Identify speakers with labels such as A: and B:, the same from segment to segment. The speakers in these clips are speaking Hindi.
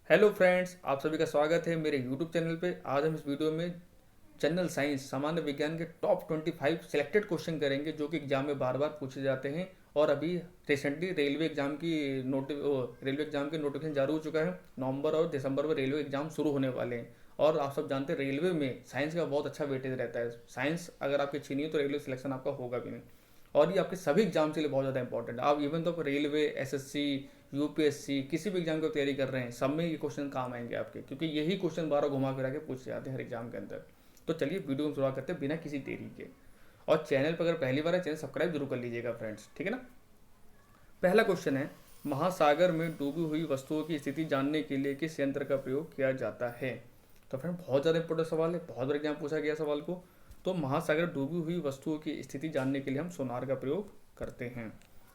A: हेलो फ्रेंड्स, आप सभी का स्वागत है मेरे यूट्यूब चैनल पे। आज हम इस वीडियो में जनरल साइंस सामान्य विज्ञान के टॉप 25 सिलेक्टेड क्वेश्चन करेंगे जो कि एग्जाम में बार बार पूछे जाते हैं। और अभी रिसेंटली रेलवे एग्जाम के नोटिफिकेशन जारी हो चुका है। नवंबर और दिसंबर में रेलवे एग्जाम शुरू होने वाले हैं। और आप सब जानते हैं रेलवे में साइंस का बहुत अच्छा वेटेज रहता है। साइंस अगर आपकी अच्छी नहीं है तो रेलवे सिलेक्शन आपका होगा भी नहीं। और ये आपके सभी एग्जाम के लिए बहुत ज़्यादा इंपॉर्टेंट है। आप इवन तो रेलवे, एसएससी, यूपीएससी किसी भी एग्जाम की तैयारी कर रहे हैं, सब में ये क्वेश्चन काम आएंगे आपके, क्योंकि यही क्वेश्चन बारह घुमा फिरा के पूछे जाते हैं हर एग्जाम के अंदर। तो चलिए वीडियो में शुरुआत करते हैं बिना किसी देरी के। और चैनल पर अगर पहली बार है, चैनल सब्सक्राइब जरूर कर लीजिएगा फ्रेंड्स, ठीक है ना। पहला क्वेश्चन है, महासागर में डूबी हुई वस्तुओं की स्थिति जानने के लिए किस यंत्र का प्रयोग किया जाता है। तो फ्रेंड बहुत ज़्यादा इंपॉर्टेंट सवाल है, बहुत बार एग्जाम पूछा गया सवाल को। तो महासागर डूबी हुई वस्तुओं की स्थिति जानने के लिए हम सोनार का प्रयोग करते हैं।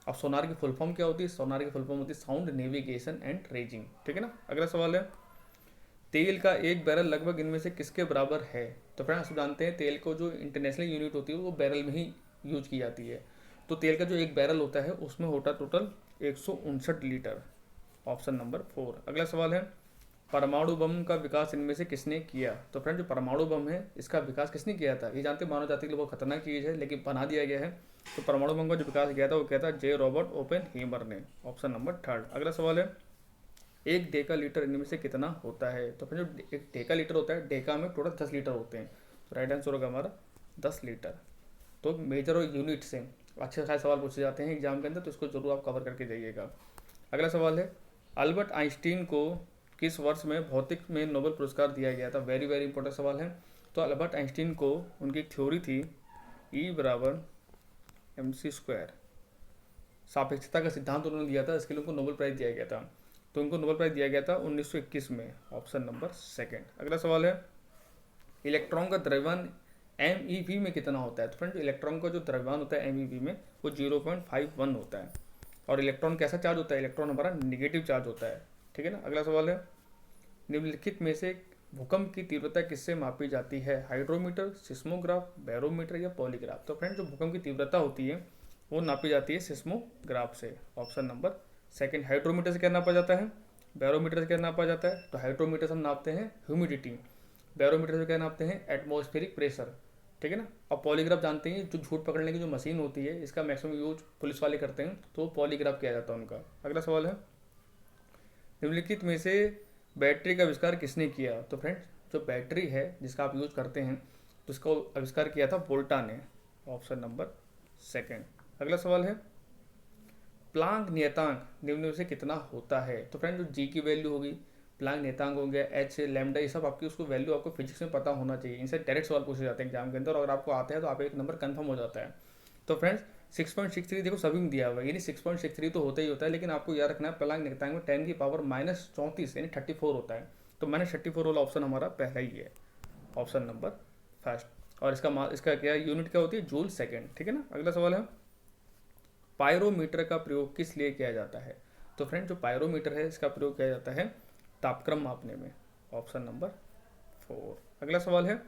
A: अब सोनार की फुल फॉर्म क्या होती है? सोनार की फुल फॉर्म होती है साउंड नेविगेशन एंड ट्रेजिंग, ठीक है ना। अगला सवाल है, तेल का एक बैरल लगभग इनमें से किसके बराबर है। तो फ्रेंड्स आप जानते हैं तेल को जो इंटरनेशनल यूनिट होती है वो बैरल में ही यूज की जाती है। तो तेल का जो एक बैरल होता है उसमें होता टोटल 159 लीटर। Option number 4। अगला सवाल है, परमाणु बम का विकास इनमें से किसने किया। तो फ्रेंड जो परमाणु बम है इसका विकास किसने किया था? ये जानते मानव जाति के लिए बहुत खतरनाक चीज़ है, लेकिन बना दिया गया है। तो परमाणु बम का जो विकास किया था वो किया था जे रॉबर्ट ओपेन हीमर ने। Option number 3। अगला सवाल है, एक डेका लीटर इनमें से कितना होता है। तो फिर जो एक डेका लीटर होता है, डेका में टोटल 10 लीटर होते हैं। तो राइट आंसर होगा हमारा 10 लीटर। तो मेजर और यूनिट से अच्छे खासे सवाल पूछे जाते हैं एग्जाम के अंदर, तो इसको जरूर आप कवर करके जाइएगा। अगला सवाल है, अल्बर्ट आइंस्टीन को किस वर्ष में भौतिक में नोबेल पुरस्कार दिया गया था। वेरी वेरी इंपॉर्टेंट सवाल है। तो अल्बर्ट आइंस्टीन को उनकी एक थ्योरी थी ई बराबर एम सी स्क्वायर, सापेक्षता का सिद्धांत उन्होंने दिया था, इसके लिए उनको नोबेल प्राइज दिया गया था। तो उनको नोबेल प्राइज दिया गया था 1921 में। Option number 2। अगला सवाल है, इलेक्ट्रॉन का द्रव्यमान एम में कितना होता है। तो फ्रेंड इलेक्ट्रॉन का जो द्रव्यमान होता है एम में वो 0.51 होता है। और इलेक्ट्रॉन कैसा चार्ज होता है? इलेक्ट्रॉन हमारा निगेटिव चार्ज होता है, ठीक है ना। अगला सवाल है, निम्नलिखित में से भूकंप की तीव्रता किससे मापी जाती है। हाइड्रोमीटर, सिस्मोग्राफ, बैरोमीटर या पॉलीग्राफ। तो फ्रेंड जो भूकंप की तीव्रता होती है वो नापी जाती है सिस्मोग्राफ से। Option number 2। हाइड्रोमीटर से क्या नापा जाता है? बैरोमीटर से क्या नापा जाता है? तो हाइड्रोमीटर से हम नापते हैं ह्यूमिडिटी, बैरोमीटर से क्या नापते हैं? एटमॉस्फेरिक प्रेशर, ठीक है ना। और पॉलीग्राफ जानते हैं जो झूठ पकड़ने की जो मशीन होती है, इसका मैक्सिमम यूज पुलिस वाले करते हैं, तो पॉलीग्राफ किया जाता है उनका। अगला सवाल है, निम्नलिखित में से बैटरी का आविष्कार किसने किया। तो फ्रेंड्स जो बैटरी है जिसका आप यूज करते हैं, तो इसका आविष्कार किया था वोल्टा ने। Option number 2। अगला सवाल है, प्लांक नियतांक निम्न में से कितना होता है। तो फ्रेंड जो जी की वैल्यू होगी, प्लांक नियतांक हो गया, एच, लैम्डा, ये सब आपकी उसको वैल्यू आपको फिजिक्स में पता होना चाहिए। इनसे डायरेक्ट सवाल पूछे जाते हैं एग्जाम के अंदर, और अगर आपको आता है तो आप एक नंबर कंफर्म हो जाता है। तो फ्रेंड्स 6.63 देखो सभी में दिया हुआ है, यानी 6.63 तो होता ही होता है, लेकिन आपको याद रखना है प्लांक नियतांक में 10 की पावर -34 यानी 34 होता है। तो -34 वाला ऑप्शन हमारा पहला ही है, ऑप्शन नंबर 1। और इसका क्या यूनिट क्या होती है? जूल सेकेंड, ठीक है ना। अगला सवाल है, पायरोमीटर का प्रयोग किस लिए किया जाता है। तो फ्रेंड जो पायरोमीटर है इसका प्रयोग किया जाता है तापक्रम मापने में। Option number 4। अगला सवाल है,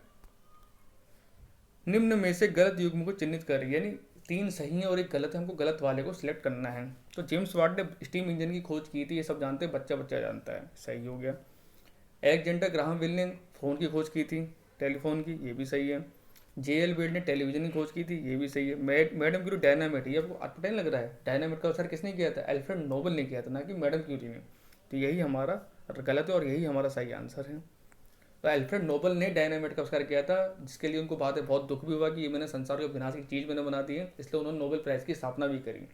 A: निम्न में से गलत युग्म को चिन्हित कर, यानी 3 सही है और एक गलत है, हमको गलत वाले को सिलेक्ट करना है। तो जेम्स वाट ने स्टीम इंजन की खोज की थी, ये सब जानते हैं, बच्चा बच्चा जानता है, सही हो गया। एलेक्जेंडर ग्राहम बेल ने फ़ोन की खोज की थी, टेलीफोन की, ये भी सही है। जेएल बेल ने टेलीविजन की खोज की थी, ये भी सही है। मैडम क्यूरी डायनामाइट, ये आपको अटपटा लग रहा है, डायनामाइट का आविष्कार किसने किया था? अल्फ्रेड नोबेल ने किया था, ना कि मैडम क्यूरी ने। तो यही हमारा गलत है और यही हमारा सही आंसर है। तो अल्फ्रेड नोबेल ने डायनामाइट का आविष्कार किया था, जिसके लिए उनको बाद में बहुत दुख भी हुआ कि ये मैंने संसार को विनाशक चीज़ मैंने बना दी है, इसलिए उन्होंने नोबेल प्राइज़ की स्थापना भी करी,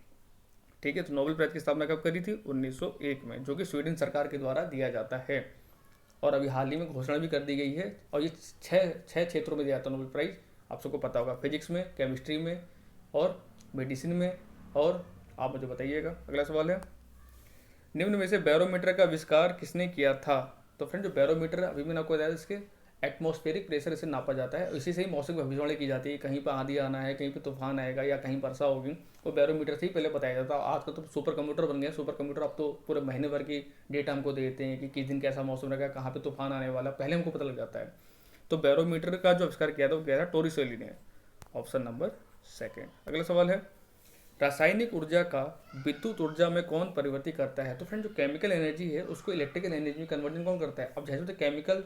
A: ठीक है। तो नोबेल प्राइज़ की स्थापना कब करी थी? 1901 में, जो कि स्वीडन सरकार के द्वारा दिया जाता है। और अभी हाल ही में घोषणा भी कर दी गई है। और ये छः छः क्षेत्रों में दिया जाता है नोबेल प्राइज़, आप सबको पता होगा, फिजिक्स में, केमिस्ट्री में और मेडिसिन में। और आप मुझे बताइएगा। अगला सवाल है, निम्न में से बैरोमीटर का आविष्कार किसने किया था। तो फ्रेंड जो बैरोमीटर अभी मैंने आपको बताया, इसके एटमॉस्फेरिक प्रेशर से नापा जाता है, इसी से ही मौसम की भविष्यवाणी की जाती है। कहीं पर आंधी आना है, कहीं पर तूफान आएगा या कहीं वर्षा होगी, वो बैरोमीटर से ही पहले बताया जाता है। आजकल तो सुपर कंप्यूटर बन गए, सुपर कंप्यूटर अब तो पूरे महीने भर की डेटा हमको देते हैं कि किस दिन कैसा मौसम रहेगा, कहाँ पे तूफान आने वाला, पहले हमको पता लग जाता है। तो बैरोमीटर का जो आविष्कार किया था वो किया था टोरिसेली ने। Option number 2। अगला सवाल है, रासायनिक ऊर्जा का विद्युत ऊर्जा में कौन परिवर्तित करता है? तो फ्रेंड जो केमिकल एनर्जी है उसको इलेक्ट्रिकल एनर्जी में कन्वर्जन कौन करता है? अब जैसे तो केमिकल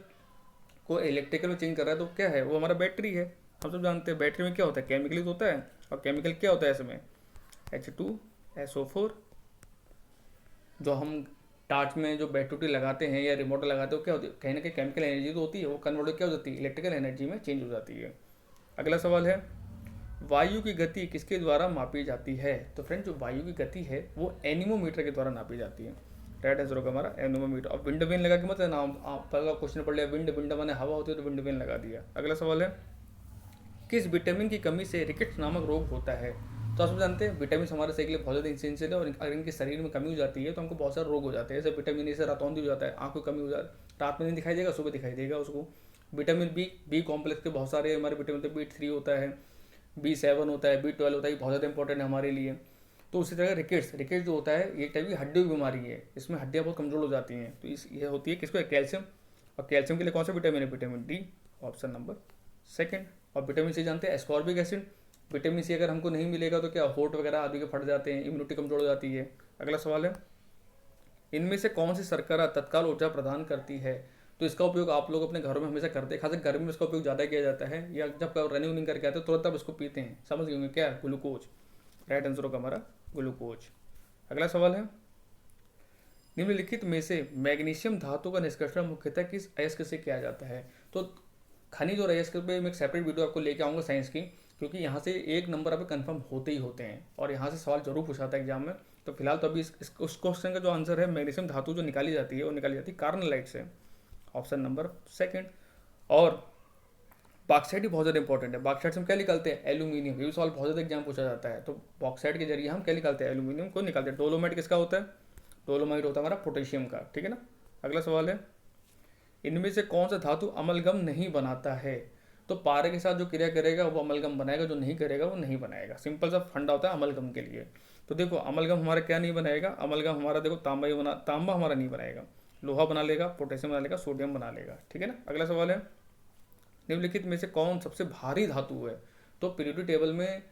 A: को इलेक्ट्रिकल में चेंज कर रहा है तो क्या है वो? हमारा बैटरी है। हम सब जानते हैं बैटरी में क्या होता है, केमिकल होता है। और केमिकल क्या होता है इसमें? H2SO4। जो हम टार्च में जो बैटरी लगाते हैं या रिमोट लगाते हैं वो क्या होती है? कहीं ना कहीं केमिकल एनर्जी तो होती है, वो कन्वर्ट क्या हो जाती है? इलेक्ट्रिकल एनर्जी में चेंज हो जाती है। अगला सवाल है, वायु की गति किसके द्वारा मापी जाती है? तो फ्रेंड जो वायु की गति है वो एनीमोमीटर के द्वारा नापी जाती है। राइट आंसर होगा हमारा एनीमोमीटर। और विंड वेन लगा के मतलब नाम पहला क्वेश्चन पढ़ लिया, विंड विंड माने हवा होती है तो विंड वेन लगा दिया। अगला सवाल है, किस विटामिन की कमी से रिकेट्स नामक रोग होता है? तो आप सब जानते हैं विटामिन हमारे शरीर के लिए बहुत ज़्यादा इंसेंशियल है, और अगर इनके शरीर में कमी हो जाती है तो हमको बहुत सारे रोग हो जाते हैं। जैसे विटामिन ए से रातौंधी हो जाता है, आँख को कमी हो जाती है, रात में नहीं दिखाई देगा, सुबह दिखाई देगा उसको। विटामिन बी कॉम्प्लेक्स के बहुत सारे हमारे विटामिन B3 होता है, B7 होता है, B12 होता है, ये बहुत ज़्यादा इंपॉर्टेंट है हमारे लिए। तो उसी तरह रिकेट्स जो होता है ये टाइप की हड्डियों की बीमारी है, इसमें हड्डियाँ बहुत कमजोर हो जाती हैं। तो ये होती है किसको? कैल्शियम। और कैल्शियम के लिए कौन सा विटामिन है? Vitamin D, option number second. और विटामिन सी जानते हैं एस्कॉर्बिक एसिड। विटामिन सी अगर हमको नहीं मिलेगा तो क्या होठ वगैरह आदि के फट जाते हैं, इम्यूनिटी कमजोर हो जाती है। अगला सवाल है, इनमें से कौन सी शर्करा तत्काल ऊर्जा प्रदान करती है? तो इसका उपयोग आप लोग अपने घरों में हमेशा करते हैं, खासकर गर्मी में इसका उपयोग ज़्यादा किया जाता है, या जब रनिंग वनिंग करके आते हैं तुरंत आप इसको पीते हैं। समझ गए होंगे क्या? ग्लूकोज। राइट आंसर होगा हमारा ग्लूकोज। अगला सवाल है, निम्नलिखित में से मैग्नीशियम धातु का निष्कर्षण मुख्यतः किस अयस्क से किया जाता है? तो खनिज और अयस्क पे मैं एक सेपरेट वीडियो आपको लेके आऊँगा साइंस की, क्योंकि यहाँ से एक नंबर आप कंफर्म होते ही होते हैं और यहाँ से सवाल जरूर पूछा था एग्जाम में। तो फिलहाल तो अभी उस क्वेश्चन का जो आंसर है, मैग्नीशियम धातु जो निकाली जाती है वो निकाली जाती है कार्बोनाइट से, ऑप्शन नंबर सेकंड। और बॉक्साइट भी बहुत ज़्यादा इंपॉर्टेंट है। बॉक्साइट से हम क्या निकालते हैं? एल्यूमिनियम। ये सवाल बहुत ज़्यादा एग्जाम पूछा जाता है। तो बॉक्साइट के जरिए हम क्या निकालते हैं? एल्यूमिनियम को निकालते हैं। डोलोमाइट किसका होता है? डोलोमाइट होता है हमारा पोटेशियम का, ठीक है ना। अगला सवाल है, इनमें से कौन सा धातु अमलगम नहीं बनाता है? तो पारे के साथ जो क्रिया करेगा वो अमलगम बनाएगा, जो नहीं करेगा वो नहीं बनाएगा। सिंपल सा फंडा होता है अमलगम के लिए। तो देखो अमलगम हमारा क्या नहीं बनाएगा? अमलगम हमारा देखो तांबा हमारा नहीं बनाएगा, लोहा बना लेगा, पोटेशियम बना लेगा, सोडियम बना लेगा, ठीक है ना। अगला सवाल है, निम्नलिखित में से कौन सबसे भारी धातु है? तो पीरियोडिक टेबल में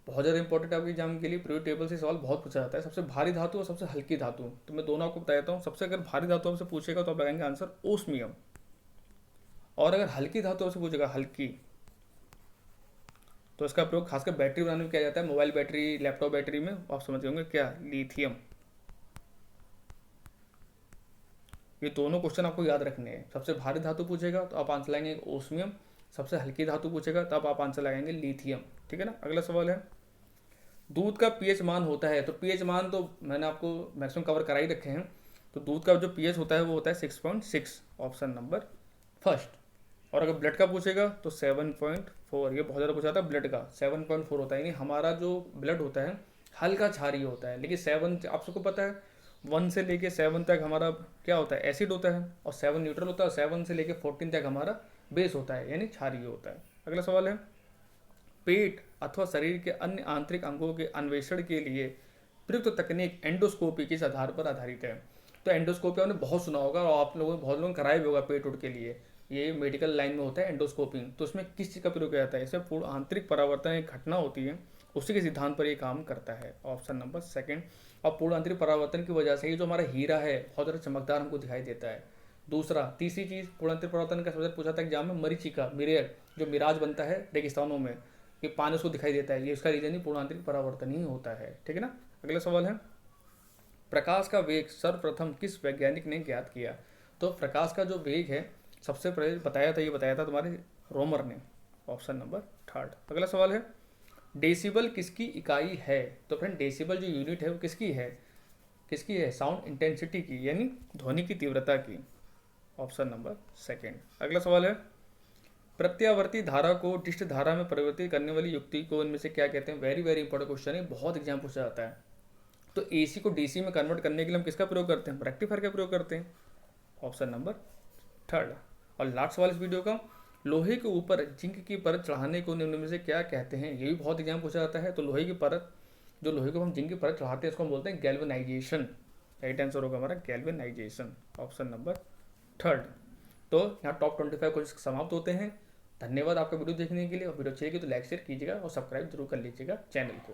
A: बहुत ज़्यादा इंपॉर्टेंट है आपके एग्जाम के लिए, पीरियोडिक टेबल से सवाल बहुत पूछा जाता है। सबसे भारी धातु और सबसे हल्की धातु, तो मैं दोनों आपको बता देता हूँ। सबसे अगर भारी धातु हमसे पूछेगा तो आप लगाएंगे आंसर ओस्मियम, और अगर हल्की धातु से पूछेगा हल्की, तो इसका प्रयोग खासकर बैटरी बनाने में किया जाता है, मोबाइल बैटरी, लैपटॉप बैटरी में। आप समझ होंगे क्या? लिथियम। ये दोनों क्वेश्चन आपको याद रखने हैं। सबसे भारी धातु पूछेगा तो आप आंसर लगाएंगे ओस्मियम, सबसे हल्की धातु पूछेगा तब आप आंसर लगाएंगे लिथियम, ठीक है ना। अगला सवाल है, दूध का पीएच मान होता है? तो पीएच मान तो मैंने आपको मैक्सिमम कवर करा ही रखे हैं। तो दूध का जो पीएच होता है वो होता है 6.6, ऑप्शन नंबर फर्स्ट। और अगर ब्लड का पूछेगा तो 7.4, ये बहुत ज़्यादा पूछा था ब्लड का। 7.4 होता है, यानी हमारा जो ब्लड होता है हल्का क्षारीय होता है। लेकिन 7 आप सबको पता है 1 से लेके 7 तक हमारा क्या होता है? एसिड होता है, और 7 न्यूट्रल होता है, और 7 से लेके 14 तक हमारा बेस होता है, यानी क्षारीय होता है। अगला सवाल है, पेट अथवा शरीर के अन्य आंतरिक अंगों के अन्वेषण के लिए प्रयुक्त तकनीक एंडोस्कोपी किस आधार पर आधारित है? तो एंडोस्कोपी आपने बहुत सुना होगा और आप लोगों ने बहुत लोगों ने कराया भी होगा पेट उठ के लिए। ये मेडिकल लाइन में होता है एंडोस्कोपिंग। तो उसमें किस चीज़ का प्रयोग किया जाता है? इसमें पूर्ण आंतरिक परावर्तन एक घटना होती है, उसी के सिद्धांत पर ये काम करता है, ऑप्शन नंबर सेकंड। और पूर्ण आंतरिक परावर्तन की वजह से ये जो हमारा हीरा है बहुत ज़्यादा चमकदार हमको दिखाई देता है। दूसरा, तीसरी चीज़ पूर्ण आंतरिक परावर्तन का सबसे पूछा था एग्जाम में, मरीचिका, मिरेर, जो मिराज बनता है रेगिस्तानों में, कि पानी उसको दिखाई देता है, ये उसका रीजन ही पूर्ण आंतरिक परावर्तन ही होता है, ठीक है ना। अगला सवाल है, प्रकाश का वेग सर्वप्रथम किस वैज्ञानिक ने ज्ञात किया? तो प्रकाश का जो वेग है सबसे पहले बताया था तुम्हारे रोमर ने, ऑप्शन नंबर थर्ड। अगला सवाल है, डेसिबल किसकी इकाई है? तो फ्रेंड डेसिबल जो यूनिट है वो किसकी है? साउंड इंटेंसिटी की, यानी ध्वनि की तीव्रता की, ऑप्शन नंबर सेकंड। अगला सवाल है, प्रत्यावर्ती धारा को डिस्ट धारा में परिवर्तित करने वाली युक्ति को इनमें से क्या कहते हैं? वेरी वेरी इंपॉर्टेंट क्वेश्चन है, बहुत एग्जाम पूछा जाता है। तो एसी को डीसी में कन्वर्ट करने के लिए हम किसका प्रयोग करते हैं? रेक्टिफायर का प्रयोग करते हैं, ऑप्शन नंबर थर्ड। और लास्ट सवाल इस वीडियो का, लोहे के ऊपर जिंक की परत चढ़ाने को निम्न में से क्या कहते हैं? ये भी बहुत एग्जाम पूछा जाता है। तो लोहे की परत, जो लोहे को हम जिंक की परत चढ़ाते हैं उसको हम बोलते हैं गैल्वेनाइजेशन। राइट आंसर होगा हमारा गैल्वेनाइजेशन, ऑप्शन नंबर थर्ड। तो यहाँ टॉप 25 क्वेश्चन समाप्त होते हैं। धन्यवाद आपका वीडियो देखने के लिए, और वीडियो अच्छी लगी तो लाइक शेयर कीजिएगा और सब्सक्राइब जरूर कर लीजिएगा चैनल को।